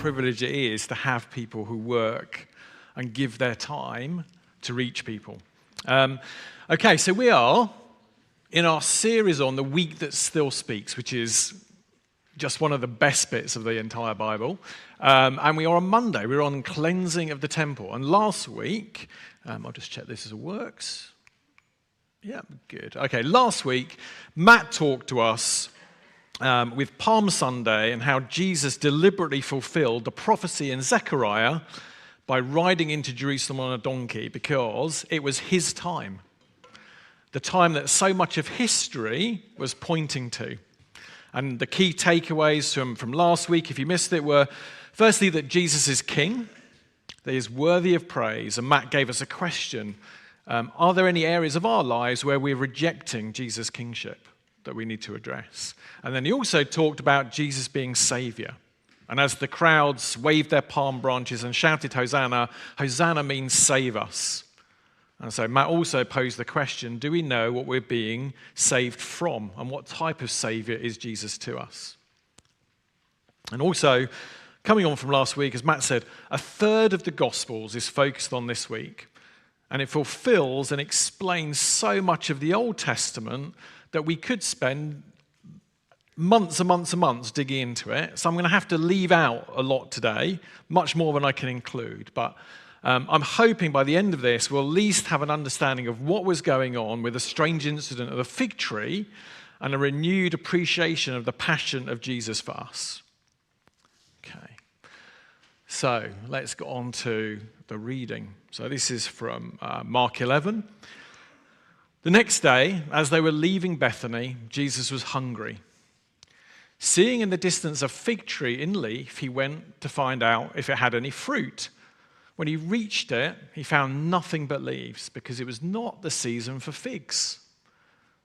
privilege it is to have people who work and give their time to reach people. Okay, so we are in our series on the week that still speaks, which is just one of the best bits of the entire Bible. And we are on Monday. We're on cleansing of the temple. And last week, I'll just check this as it works. Yeah, good. Okay, last week, Matt talked to us with Palm Sunday and how Jesus deliberately fulfilled the prophecy in Zechariah by riding into Jerusalem on a donkey because it was his time. The time that so much of history was pointing to. And the key takeaways from last week, if you missed it, were firstly that Jesus is king, that he is worthy of praise. And Matt gave us a question. Are there any areas of our lives where we're rejecting Jesus' kingship that we need to address? And then he also talked about Jesus being Savior. And as the crowds waved their palm branches and shouted, Hosanna, Hosanna means save us. And so Matt also posed the question, do we know what we're being saved from? And what type of Savior is Jesus to us? And also, coming on from last week, as Matt said, a third of the Gospels is focused on this week. And it fulfills and explains so much of the Old Testament that we could spend months and months and months digging into it. So I'm going to have to leave out a lot today, much more than I can include. But I'm hoping by the end of this, we'll at least have an understanding of what was going on with the strange incident of the fig tree and a renewed appreciation of the passion of Jesus for us. Okay. So let's get on to the reading. So this is from Mark 11. The next day, as they were leaving Bethany, Jesus was hungry. Seeing in the distance a fig tree in leaf, he went to find out if it had any fruit. When he reached it, he found nothing but leaves, because it was not the season for figs.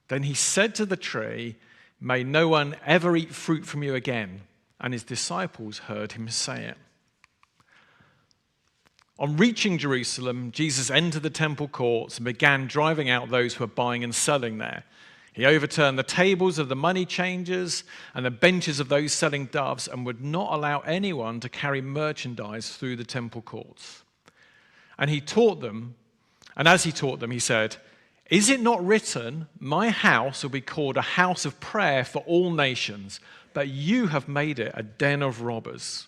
Then he said to the tree, "May no one ever eat fruit from you again." And his disciples heard him say it. On reaching Jerusalem, Jesus entered the temple courts and began driving out those who were buying and selling there. He overturned the tables of the money changers and the benches of those selling doves and would not allow anyone to carry merchandise through the temple courts. And he taught them, and as he taught them, he said, "Is it not written, 'My house will be called a house of prayer for all nations,' but you have made it a den of robbers."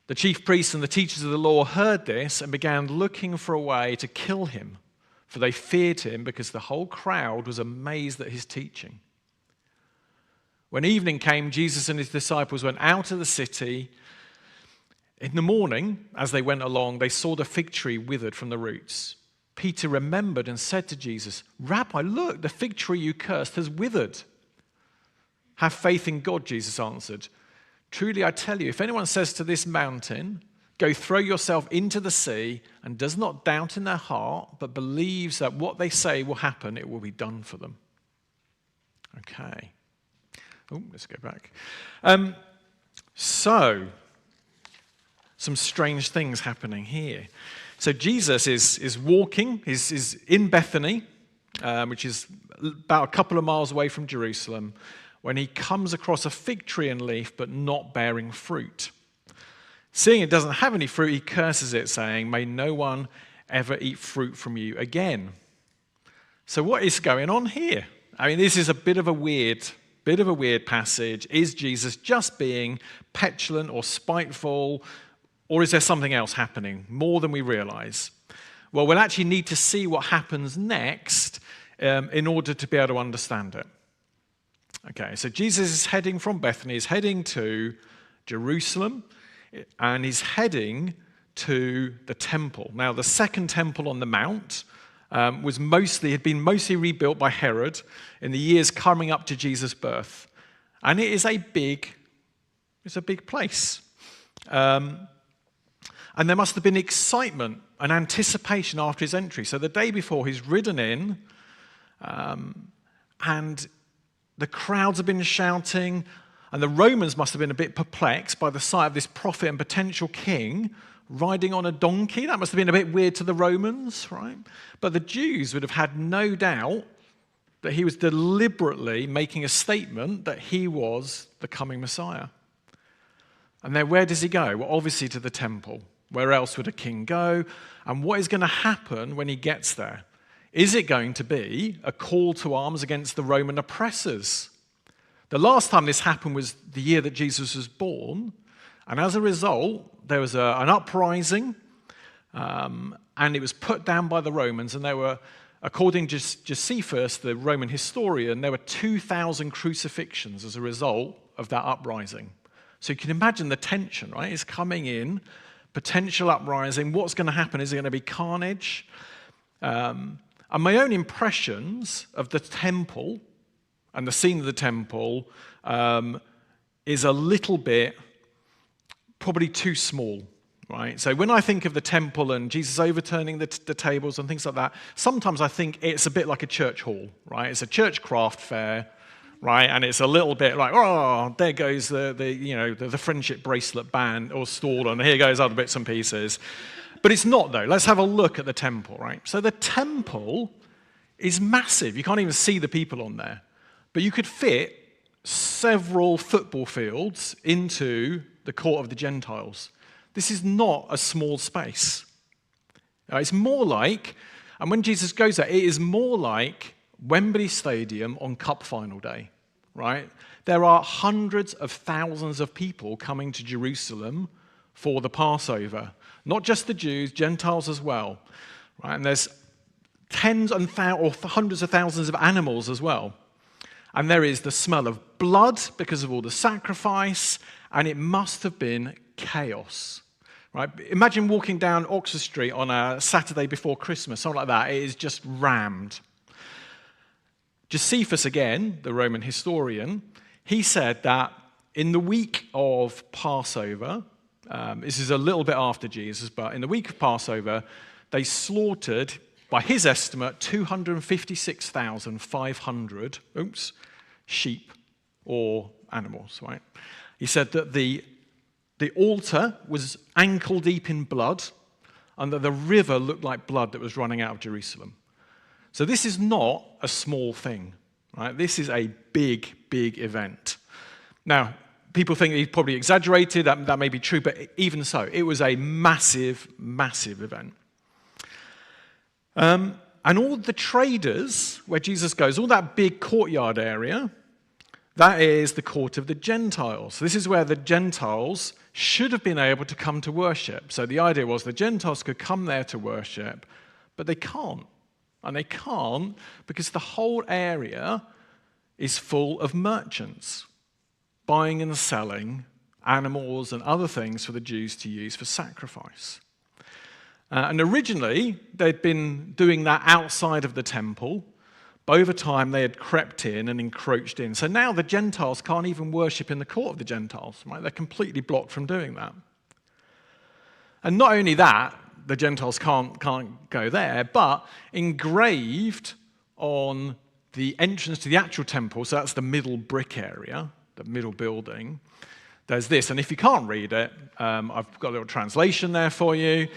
The chief priests and the teachers of the law heard this and began looking for a way to kill him, for they feared him because the whole crowd was amazed at his teaching. When evening came, Jesus and his disciples went out of the city. In the morning, as they went along, they saw the fig tree withered from the roots. Peter remembered and said to Jesus, "Rabbi, look, the fig tree you cursed has withered." "Have faith in God," Jesus answered. "Truly I tell you, if anyone says to this mountain, 'Go throw yourself into the sea,' and does not doubt in their heart, but believes that what they say will happen, it will be done for them." Okay. Oh, let's go back. So, some strange things happening here. So Jesus is walking, is in Bethany, which is about a couple of miles away from Jerusalem, when he comes across a fig tree and leaf, but not bearing fruit. Seeing it doesn't have any fruit, he curses it, saying, "May no one ever eat fruit from you again." So what is going on here? I mean, this is a bit of a weird passage. Is Jesus just being petulant or spiteful, or is there something else happening, more than we realize? Well, we'll actually need to see what happens next in order to be able to understand it. Okay, so Jesus is heading from Bethany, he's heading to Jerusalem, and he's heading to the temple. Now, the second temple on the mount had been mostly rebuilt by Herod in the years coming up to Jesus' birth. And it's a big place. And there must have been excitement and anticipation after his entry. So the day before, he's ridden in, and the crowds have been shouting, and the Romans must have been a bit perplexed by the sight of this prophet and potential king riding on a donkey. That must have been a bit weird to the Romans, right? But the Jews would have had no doubt that he was deliberately making a statement that he was the coming Messiah. And then where does he go? Well, obviously to the temple. Where else would a king go? And what is going to happen when he gets there? Is it going to be a call to arms against the Roman oppressors? The last time this happened was the year that Jesus was born. And as a result, there was an uprising, and it was put down by the Romans. And there were, according to Josephus, the Roman historian, there were 2,000 crucifixions as a result of that uprising. So you can imagine the tension, right? It's coming in, potential uprising. What's going to happen? Is it going to be carnage? And my own impressions of the temple and the scene of the temple is a little bit probably too small, right? So when I think of the temple and Jesus overturning the tables and things like that, sometimes I think it's a bit like a church hall, right? It's a church craft fair, right? And it's a little bit like, oh, there goes the friendship bracelet band or stall, and here goes other bits and pieces. But it's not, though. Let's have a look at the temple, right? So the temple is massive. You can't even see the people on there. But you could fit several football fields into the court of the Gentiles. This is not a small space. It's more like, and when Jesus goes there, it is more like Wembley Stadium on Cup final day, right? There are hundreds of thousands of people coming to Jerusalem for the Passover. Not just the Jews, Gentiles as well, right? And there's tens and or hundreds of thousands of animals as well. And there is the smell of blood because of all the sacrifice, and it must have been chaos, right? Imagine walking down Oxford Street on a Saturday before Christmas, something like that. It is just rammed. Josephus, again, the Roman historian, he said that in the week of Passover, this is a little bit after Jesus, but in the week of Passover, they slaughtered, by his estimate, 256,500 sheep or animals, right? He said that the altar was ankle deep in blood and that the river looked like blood that was running out of Jerusalem. So this is not a small thing, right? This is a big, big event. Now, people think he probably exaggerated. That may be true, but even so, it was a massive, massive event. And all the traders, where Jesus goes, all that big courtyard area, that is the court of the Gentiles. This is where the Gentiles should have been able to come to worship. So the idea was the Gentiles could come there to worship, but they can't. And they can't because the whole area is full of merchants, buying and selling animals and other things for the Jews to use for sacrifice. And originally, they'd been doing that outside of the temple. But over time, they had crept in and encroached in. So now the Gentiles can't even worship in the court of the Gentiles. Right? They're completely blocked from doing that. And not only that, the Gentiles can't go there, but engraved on the entrance to the actual temple, so that's the middle brick area, the middle building, there's this. And if you can't read it, I've got a little translation there for you,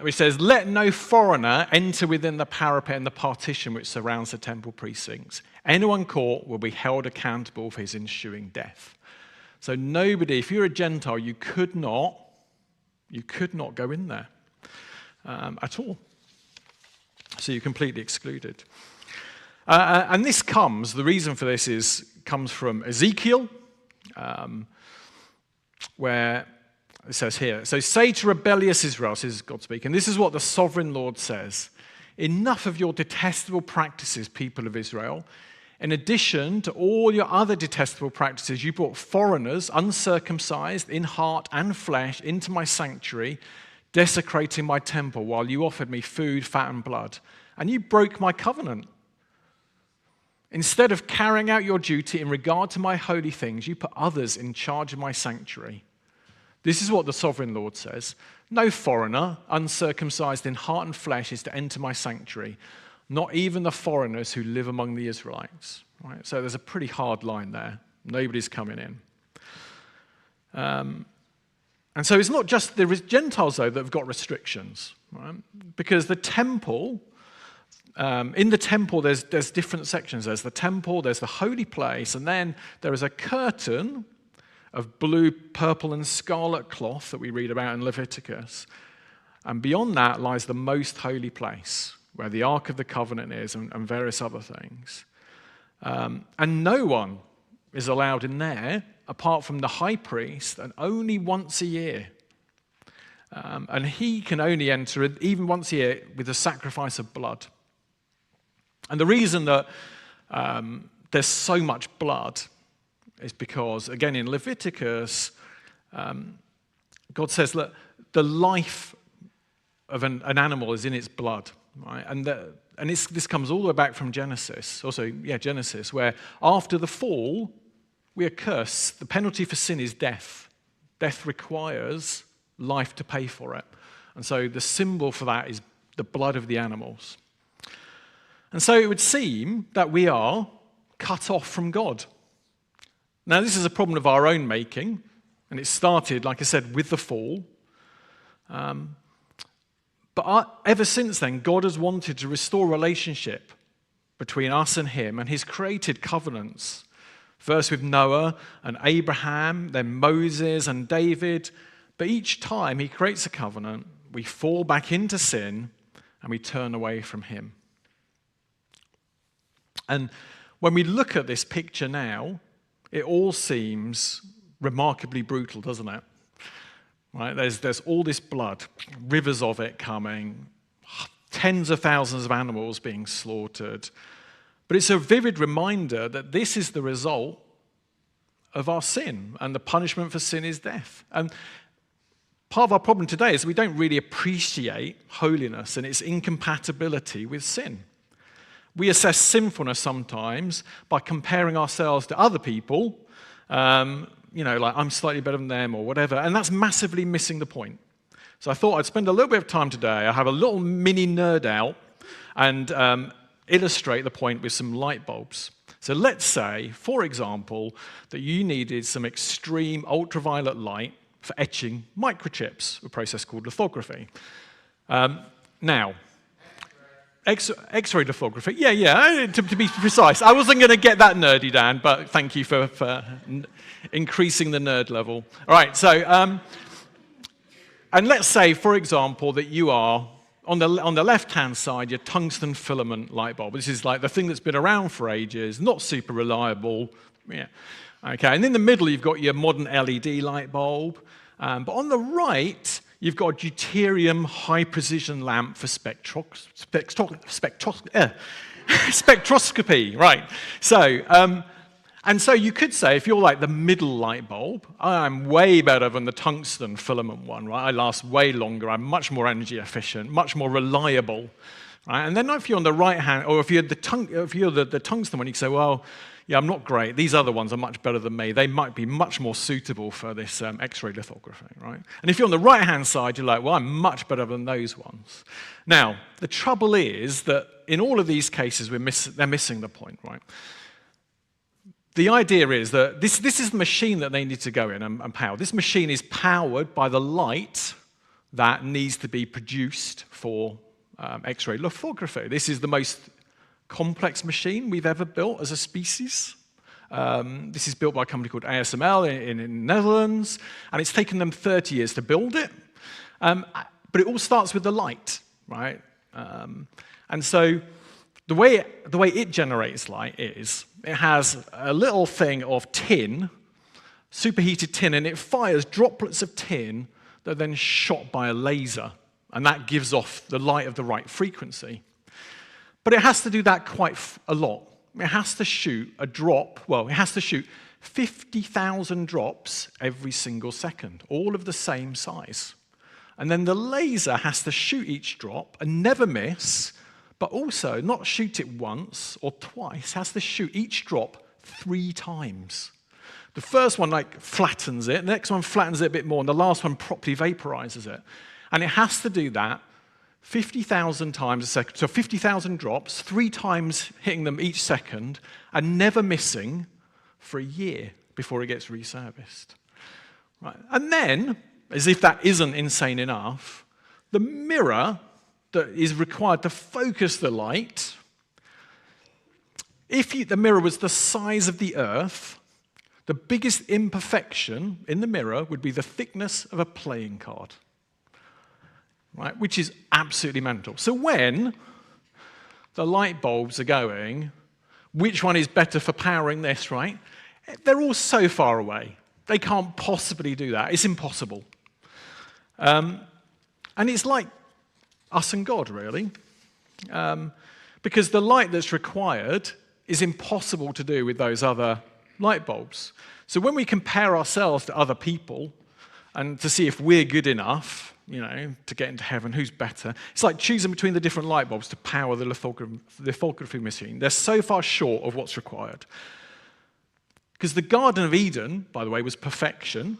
which says, "Let no foreigner enter within the parapet and the partition which surrounds the temple precincts. Anyone caught will be held accountable for his ensuing death." So nobody, if you're a Gentile, you could not go in there at all. So you're completely excluded. And this the reason for this comes from Ezekiel, where it says here, "So say to rebellious Israel," this is God speaking, "this is what the sovereign Lord says. Enough of your detestable practices, people of Israel. In addition to all your other detestable practices, you brought foreigners, uncircumcised in heart and flesh, into my sanctuary, desecrating my temple while you offered me food, fat, and blood. And you broke my covenant. Instead of carrying out your duty in regard to my holy things, you put others in charge of my sanctuary. This is what the sovereign Lord says. No foreigner, uncircumcised in heart and flesh, is to enter my sanctuary, not even the foreigners who live among the Israelites." Right? So there's a pretty hard line there. Nobody's coming in. And so it's not just the Gentiles, though, that have got restrictions. Right? Because the temple... in the temple, there's different sections. There's the temple, there's the holy place, and then there is a curtain of blue, purple, and scarlet cloth that we read about in Leviticus. And beyond that lies the most holy place, where the Ark of the Covenant is and various other things. And no one is allowed in there apart from the high priest, and only once a year. And he can only enter even once a year with a sacrifice of blood. And the reason that there's so much blood is because, again, in Leviticus, God says that the life of an animal is in its blood, right? And this comes all the way back from Genesis, Genesis, where after the fall, we are cursed. The penalty for sin is death. Death requires life to pay for it. And so the symbol for that is the blood of the animals. And so it would seem that we are cut off from God. Now, this is a problem of our own making, and it started, like I said, with the fall. But ever since then, God has wanted to restore relationship between us and him, and he's created covenants. First with Noah and Abraham, then Moses and David. But each time he creates a covenant, we fall back into sin and we turn away from him. And when we look at this picture now, it all seems remarkably brutal, doesn't it? Right? There's all this blood, rivers of it coming, tens of thousands of animals being slaughtered. But it's a vivid reminder that this is the result of our sin, and the punishment for sin is death. And part of our problem today is we don't really appreciate holiness and its incompatibility with sin. We assess sinfulness sometimes by comparing ourselves to other people, like I'm slightly better than them or whatever, and that's massively missing the point. So I thought I'd spend a little bit of time today. I have a little mini nerd out and illustrate the point with some light bulbs. So let's say, for example, that you needed some extreme ultraviolet light for etching microchips, a process called lithography. Now, X-ray lithography, to be precise. I wasn't going to get that nerdy, Dan, but thank you for increasing the nerd level. All right, so, and let's say, for example, that you are, on the left-hand side, your tungsten filament light bulb. This is like the thing that's been around for ages, not super reliable. Yeah. Okay, and in the middle, you've got your modern LED light bulb. But on the right, you've got a deuterium high-precision lamp for spectroscopy, right? So, and so you could say, if you're like the middle light bulb, I'm way better than the tungsten filament one, right? I last way longer, I'm much more energy efficient, much more reliable, right? And then if you're on the right hand, or if you're the tungsten one, you can say, well, yeah, I'm not great. These other ones are much better than me. They might be much more suitable for this X-ray lithography, right? And if you're on the right-hand side, you're like, well, I'm much better than those ones. Now, the trouble is that in all of these cases, they're missing the point, right? The idea is that this is the machine that they need to go in and power. This machine is powered by the light that needs to be produced for X-ray lithography. This is the most complex machine we've ever built as a species. This is built by a company called ASML in the Netherlands, and it's taken them 30 years to build it. But it all starts with the light, right? And so the way it generates light is it has a little thing of tin, superheated tin, and it fires droplets of tin that are then shot by a laser, and that gives off the light of the right frequency. But it has to do that quite a lot. It has to shoot a drop, it has to shoot 50,000 drops every single second, all of the same size. And then the laser has to shoot each drop and never miss, but also not shoot it once or twice, has to shoot each drop 3 times. The first one flattens it, the next one flattens it a bit more, and the last one properly vaporizes it. And it has to do that 50,000 times a second, so 50,000 drops, 3 times hitting them each second, and never missing for a year before it gets reserviced. Right. And then, as if that isn't insane enough, the mirror that is required to focus the light, if the mirror was the size of the Earth, the biggest imperfection in the mirror would be the thickness of a playing card, right? Which is absolutely mental. So when the light bulbs are going, which one is better for powering this, right? They're all so far away. They can't possibly do that. It's impossible. And it's like us and God, really. Because the light that's required is impossible to do with those other light bulbs. So when we compare ourselves to other people and to see if we're good enough, to get into heaven, who's better, it's like choosing between the different light bulbs to power the lithography machine. They're so far short of what's required. Because the Garden of Eden, by the way, was perfection,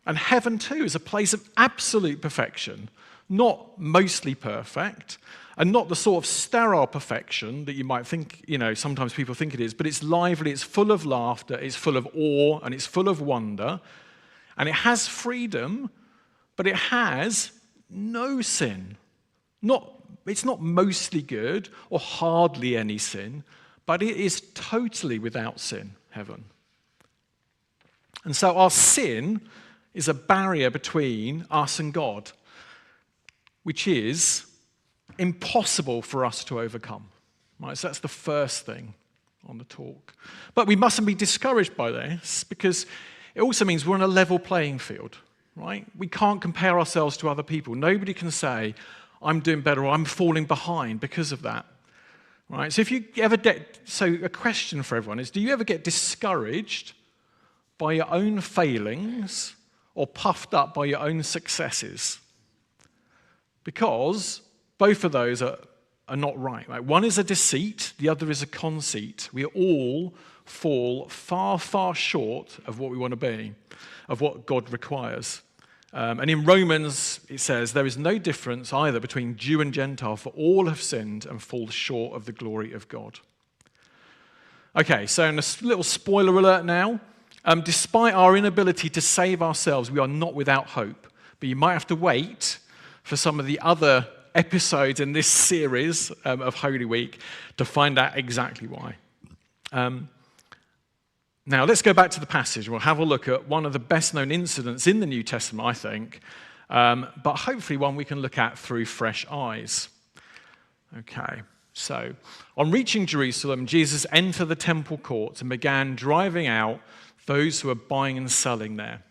and heaven too is a place of absolute perfection, not mostly perfect, and not the sort of sterile perfection that you might think, sometimes people think it is, but it's lively, it's full of laughter, it's full of awe, and it's full of wonder, and it has freedom, but it has no sin. It's not mostly good or hardly any sin, but it is totally without sin, heaven. And so our sin is a barrier between us and God, which is impossible for us to overcome. Right? So that's the first thing on the talk. But we mustn't be discouraged by this, because it also means we're on a level playing field. Right? We can't compare ourselves to other people. Nobody can say, I'm doing better or I'm falling behind because of that. Right? So a question for everyone is, do you ever get discouraged by your own failings or puffed up by your own successes? Because both of those are not right. One is a deceit, the other is a conceit. We all fall far, far short of what we want to be, of what God requires. And in Romans, it says, there is no difference either between Jew and Gentile, for all have sinned and fall short of the glory of God. Okay, so in a little spoiler alert now, despite our inability to save ourselves, we are not without hope. But you might have to wait for some of the other episodes in this series of Holy Week to find out exactly why. Now, let's go back to the passage. We'll have a look at one of the best-known incidents in the New Testament, I think, but hopefully one we can look at through fresh eyes. Okay, so on reaching Jerusalem, Jesus entered the temple courts and began driving out those who were buying and selling there.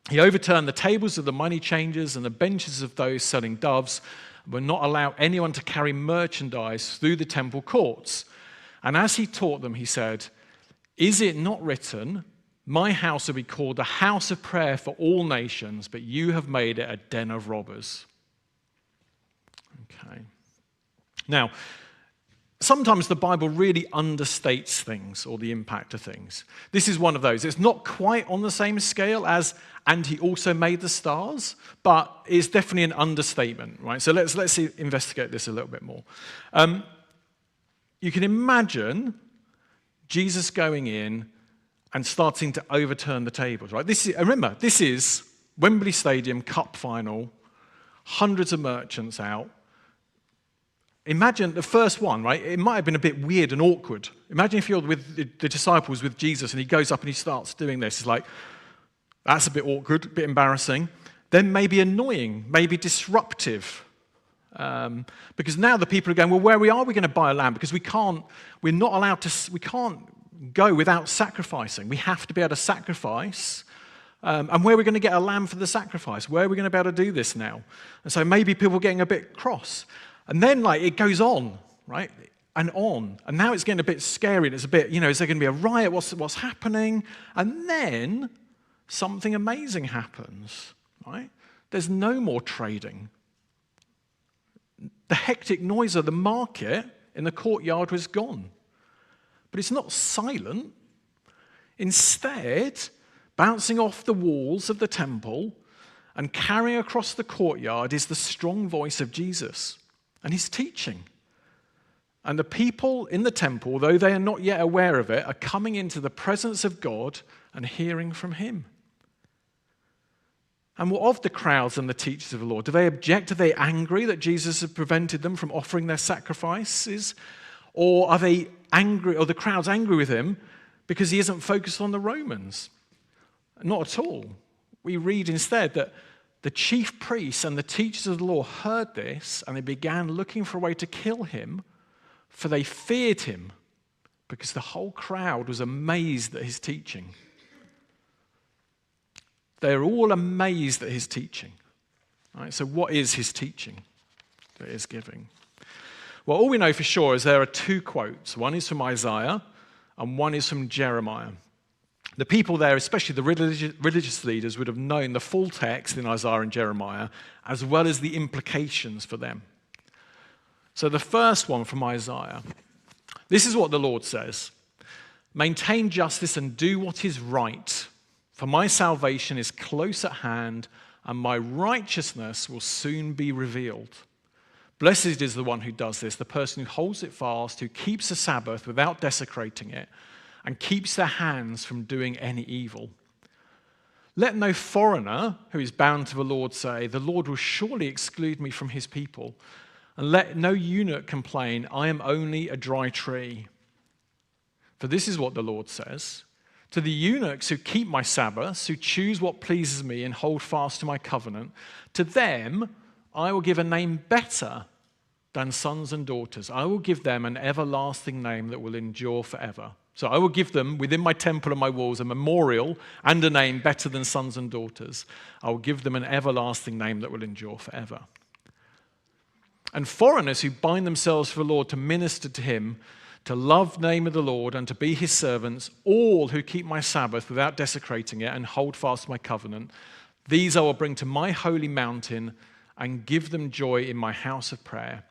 He overturned the tables of the money changers and the benches of those selling doves, and would not allow anyone to carry merchandise through the temple courts. And as he taught them, he said, "Is it not written, my house will be called a house of prayer for all nations, but you have made it a den of robbers?" Okay. Now, sometimes the Bible really understates things or the impact of things. This is one of those. It's not quite on the same scale as "and he also made the stars," but it's definitely an understatement, right? So let's investigate this a little bit more. You can imagine Jesus going in and starting to overturn the tables, right? Remember, this is Wembley Stadium Cup final, hundreds of merchants out. Imagine the first one, right? It might have been a bit weird and awkward. Imagine if you're with the disciples with Jesus and he goes up and he starts doing this. It's like, that's a bit awkward, a bit embarrassing. Then maybe annoying, maybe disruptive. Because now the people are going, well, where are we going to buy a lamb? Because we can't go without sacrificing. We have to be able to sacrifice. And where are we going to get a lamb for the sacrifice? Where are we going to be able to do this now? And so maybe people are getting a bit cross. And then it goes on, right? And on. And now it's getting a bit scary. And it's a bit, is there going to be a riot? What's happening? And then something amazing happens, right? There's no more trading. The hectic noise of the market in the courtyard was gone. But it's not silent. Instead, bouncing off the walls of the temple and carrying across the courtyard is the strong voice of Jesus. And he's teaching. And the people in the temple, though they are not yet aware of it, are coming into the presence of God and hearing from him. And what of the crowds and the teachers of the law? Do they object? Are they angry that Jesus has prevented them from offering their sacrifices? Or are they angry, or the crowd's angry with him because he isn't focused on the Romans. Not at all. We read instead that the chief priests and the teachers of the law heard this, and they began looking for a way to kill him, for they feared him, because the whole crowd was amazed at his teaching. They're all amazed at his teaching. Right, so what is his teaching that he's giving? Well, all we know for sure is there are two quotes. One is from Isaiah and one is from Jeremiah. The people there, especially the religious leaders, would have known the full text in Isaiah and Jeremiah, as well as the implications for them. So the first one from Isaiah, this is what the Lord says: "Maintain justice and do what is right, for my salvation is close at hand, and my righteousness will soon be revealed. Blessed is the one who does this, the person who holds it fast, who keeps the Sabbath without desecrating it, and keeps their hands from doing any evil. Let no foreigner who is bound to the Lord say, 'The Lord will surely exclude me from his people.' And let no eunuch complain, 'I am only a dry tree.' For this is what the Lord says: 'To the eunuchs who keep my Sabbaths, who choose what pleases me and hold fast to my covenant, to them I will give a name better than sons and daughters. I will give them an everlasting name that will endure forever.' So I will give them within my temple and my walls a memorial and a name better than sons and daughters. I will give them an everlasting name that will endure forever. And foreigners who bind themselves for the Lord to minister to him, to love the name of the Lord and to be his servants, all who keep my Sabbath without desecrating it and hold fast my covenant, these I will bring to my holy mountain and give them joy in my house of prayer.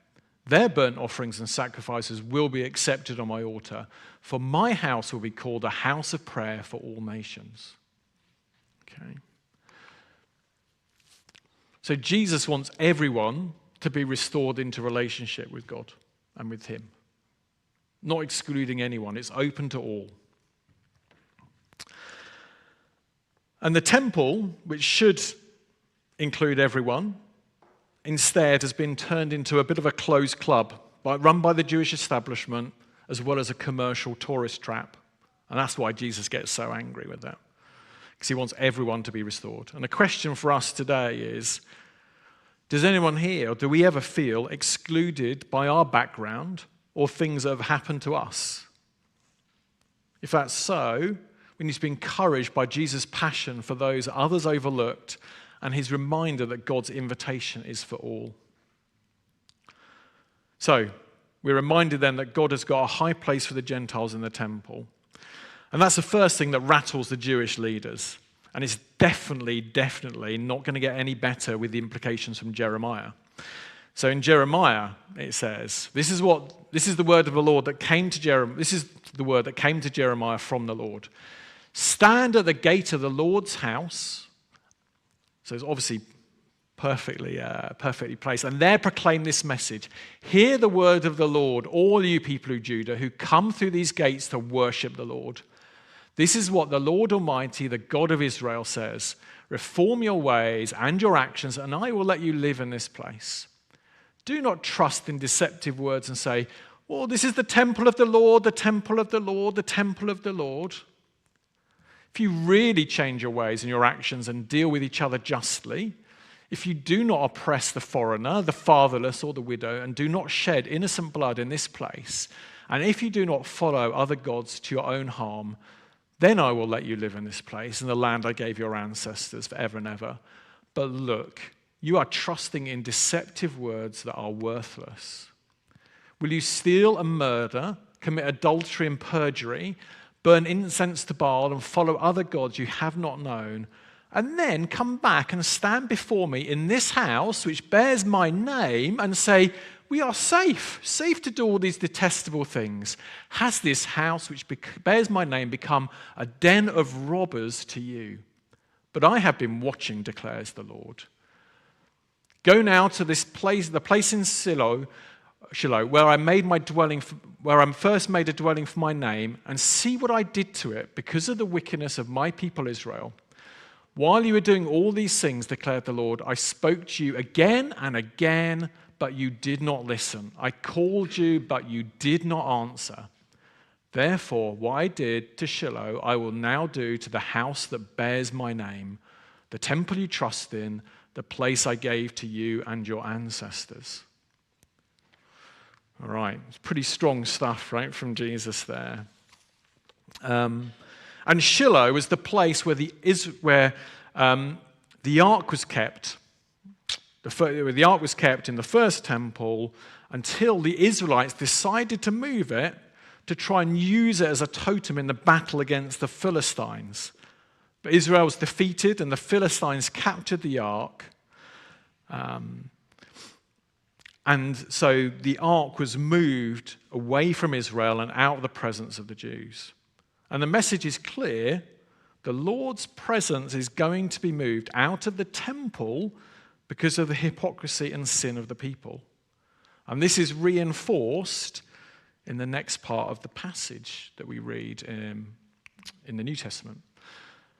Their burnt offerings and sacrifices will be accepted on my altar, for my house will be called a house of prayer for all nations." Okay. So Jesus wants everyone to be restored into relationship with God and with him. Not excluding anyone, it's open to all. And the temple, which should include everyone, instead has been turned into a bit of a closed club, run by the Jewish establishment, as well as a commercial tourist trap. And that's why Jesus gets so angry with that, because he wants everyone to be restored. And the question for us today is, does anyone here, or do we ever feel excluded by our background or things that have happened to us? If that's so, we need to be encouraged by Jesus' passion for those others overlooked and his reminder that God's invitation is for all. So, we're reminded then that God has got a high place for the Gentiles in the temple. And that's the first thing that rattles the Jewish leaders. And it's definitely not going to get any better with the implications from Jeremiah. So in Jeremiah, it says, this is the word of the Lord that came to Jeremiah. This is the word that came to Jeremiah from the Lord. "Stand at the gate of the Lord's house." So it's obviously perfectly placed. "And there proclaim this message. Hear the word of the Lord, all you people of Judah who come through these gates to worship the Lord. This is what the Lord Almighty, the God of Israel, says. Reform your ways and your actions, and I will let you live in this place. Do not trust in deceptive words and say, 'Oh, this is the temple of the Lord, the temple of the Lord, the temple of the Lord.' If you really change your ways and your actions and deal with each other justly, if you do not oppress the foreigner, the fatherless, or the widow, and do not shed innocent blood in this place, and if you do not follow other gods to your own harm, then I will let you live in this place, in the land I gave your ancestors forever and ever. But look, you are trusting in deceptive words that are worthless. Will you steal and murder, commit adultery and perjury, burn incense to Baal, and follow other gods you have not known, and then come back and stand before me in this house which bears my name and say, 'We are safe to do all these detestable things'? Has this house which bears my name become a den of robbers to you? But I have been watching, declares the Lord. Go now to this place, the place in Shiloh, where I first made a dwelling for my name, and see what I did to it because of the wickedness of my people Israel. While you were doing all these things, declared the Lord, I spoke to you again and again, but you did not listen. I called you, but you did not answer. Therefore, what I did to Shiloh, I will now do to the house that bears my name, the temple you trust in, the place I gave to you and your ancestors. All right, it's pretty strong stuff, right, from Jesus there. And Shiloh was the place where the ark was kept. The ark was kept in the first temple until the Israelites decided to move it to try and use it as a totem in the battle against the Philistines. But Israel was defeated and the Philistines captured the ark. And so the ark was moved away from Israel and out of the presence of the Jews. And the message is clear. The Lord's presence is going to be moved out of the temple because of the hypocrisy and sin of the people. And this is reinforced in the next part of the passage that we read in the New Testament.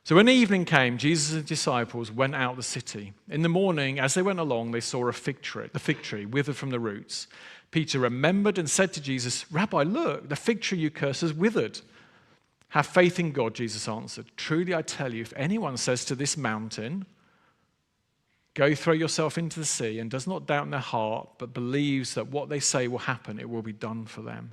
So when evening came, Jesus and his disciples went out of the city. In the morning, as they went along, they saw the fig tree withered from the roots. Peter remembered and said to Jesus, "Rabbi, look, the fig tree you cursed has withered." "Have faith in God," Jesus answered. "Truly I tell you, if anyone says to this mountain, 'Go throw yourself into the sea,' and does not doubt in their heart, but believes that what they say will happen, it will be done for them."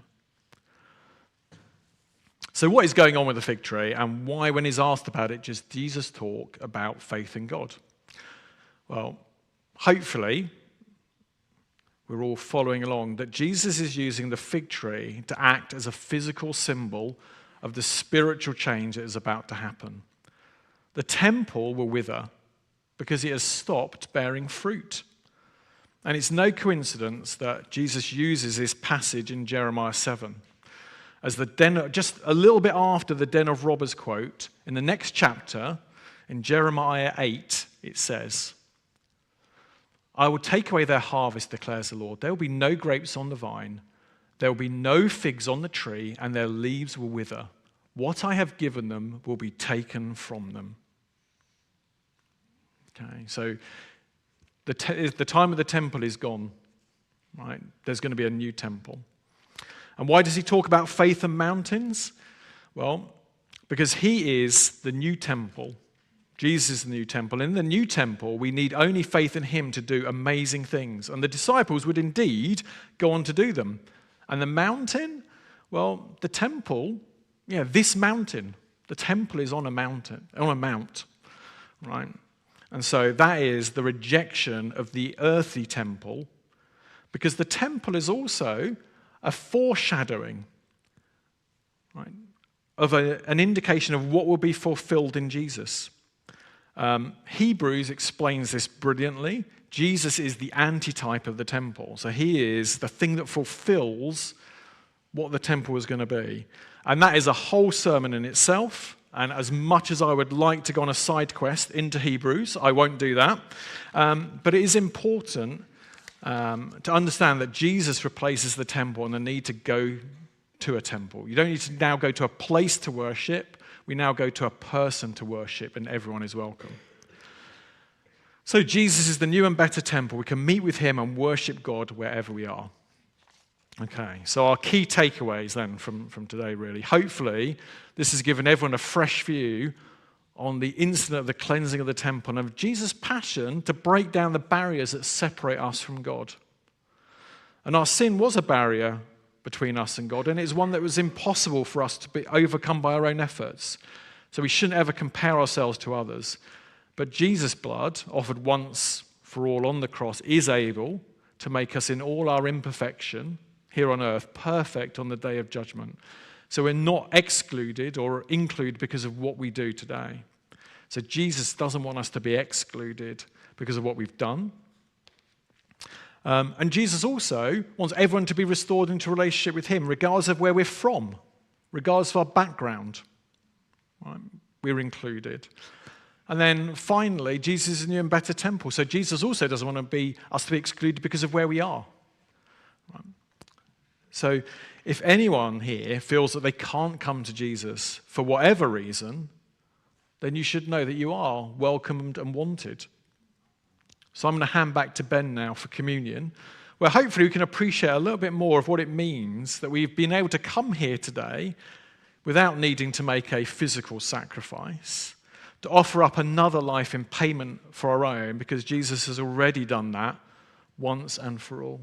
So what is going on with the fig tree, and why, when he's asked about it, does Jesus talk about faith in God? Well, hopefully, we're all following along that Jesus is using the fig tree to act as a physical symbol of the spiritual change that is about to happen. The temple will wither because it has stopped bearing fruit. And it's no coincidence that Jesus uses this passage in Jeremiah 7. As just a little bit after the den of robbers quote, in the next chapter, in Jeremiah 8, it says, "I will take away their harvest, declares the Lord. There will be no grapes on the vine. There will be no figs on the tree, and their leaves will wither. What I have given them will be taken from them." Okay, so the time of the temple is gone, right? There's going to be a new temple. And why does he talk about faith and mountains? Well, because he is the new temple. Jesus is the new temple. In the new temple, we need only faith in him to do amazing things. And the disciples would indeed go on to do them. And the mountain? Well, the temple, this mountain. The temple is on a mountain, on a mount, right? And so that is the rejection of the earthly temple, because the temple is also a foreshadowing, right, of an indication of what will be fulfilled in Jesus. Hebrews explains this brilliantly. Jesus is the antitype of the temple. So he is the thing that fulfills what the temple was going to be. And that is a whole sermon in itself. And as much as I would like to go on a side quest into Hebrews, I won't do that. But it is important to understand that Jesus replaces the temple and the need to go to a temple. You don't need to now go to a place to worship. We now go to a person to worship, and everyone is welcome. So Jesus is the new and better temple. We can meet with him and worship God wherever we are. Okay, so our key takeaways then from today, really. Hopefully, this has given everyone a fresh view on the incident of the cleansing of the temple and of Jesus' passion to break down the barriers that separate us from God. And our sin was a barrier between us and God, and it's one that was impossible for us to be overcome by our own efforts. So we shouldn't ever compare ourselves to others. But Jesus' blood, offered once for all on the cross, is able to make us in all our imperfection here on earth perfect on the day of judgment. So we're not excluded or included because of what we do today. So Jesus doesn't want us to be excluded because of what we've done. And Jesus also wants everyone to be restored into a relationship with him, regardless of where we're from, regardless of our background. Right? We're included. And then finally, Jesus is a new and better temple. So Jesus also doesn't want us to be excluded because of where we are. Right? So if anyone here feels that they can't come to Jesus for whatever reason, then you should know that you are welcomed and wanted. So I'm going to hand back to Ben now for communion. where hopefully we can appreciate a little bit more of what it means that we've been able to come here today without needing to make a physical sacrifice, to offer up another life in payment for our own, because Jesus has already done that once and for all.